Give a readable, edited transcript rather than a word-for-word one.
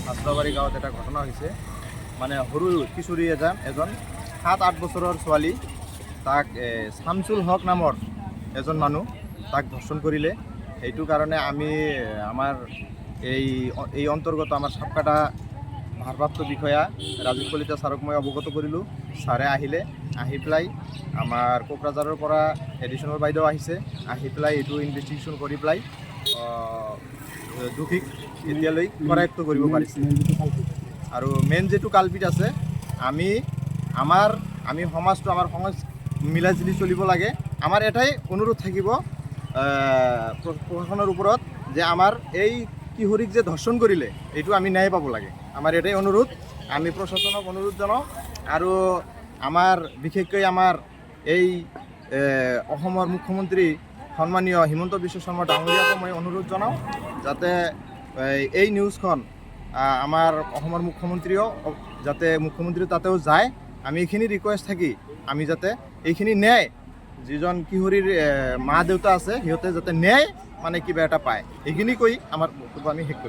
হাসলাবাড়ি গাঁৱত এটা ঘটনা হৈছে মানে সৰু কিশোৰী এজন 7-8 বছৰৰ ছোৱালী তাক শামছুল হক নামৰ এজন মানুহ তাক ধৰ্ষণ কৰিলে। সেইটো কাৰণে আমি আমাৰ এই অন্তৰ্গত আমাৰ সাপকাটা ভাৰপ্ৰাপ্ত বিষয়া ৰাজীৱ কলিতা ছাৰক মই অৱগত কৰিলোঁ। ছাৰে আহি পেলাই আমাৰ কোকৰাঝাৰৰ পৰা এডিশ্যনেল বাইদেউ আহিছে, আহি পেলাই এইটো ইনভেষ্টিগেশ্যন কৰি পেলাই দোষীক এতিয়ালৈ কৰায়ত্ব কৰিব পাৰিছে। আৰু মেইন যিটো কালপিত আছে আমি সমাজটো আমাৰ সমাজ মিলাজুলি চলিব লাগে। আমাৰ এটাই অনুৰোধ থাকিব প্ৰশাসনৰ ওপৰত যে আমাৰ এই কিশোৰীক যে ধৰ্ষণ কৰিলে এইটো আমি ন্যায় পাব লাগে। আমাৰ এটাই অনুৰোধ, আমি প্ৰশাসনক অনুৰোধ জনাওঁ। আৰু আমাৰ বিশেষকৈ আমাৰ এই অসমৰ মুখ্যমন্ত্ৰী সন্মানীয় হিমন্ত বিশ্ব শৰ্মা ডাঙৰীয়াকো মই অনুৰোধ জনাওঁ যাতে এই নিউজখন আমাৰ অসমৰ মুখ্যমন্ত্ৰী তাতেও যায়। আমি এইখিনি ৰিকুৱেষ্ট থাকি আমি যাতে এইখিনি ন্যায় যিজন কিশোৰীৰ মা দেউতা আছে সিহঁতে যাতে ন্যায় মানে কিবা এটা পায়, এইখিনি কৈ আমাৰ বক্তব্য আমি শেষ কৰিম।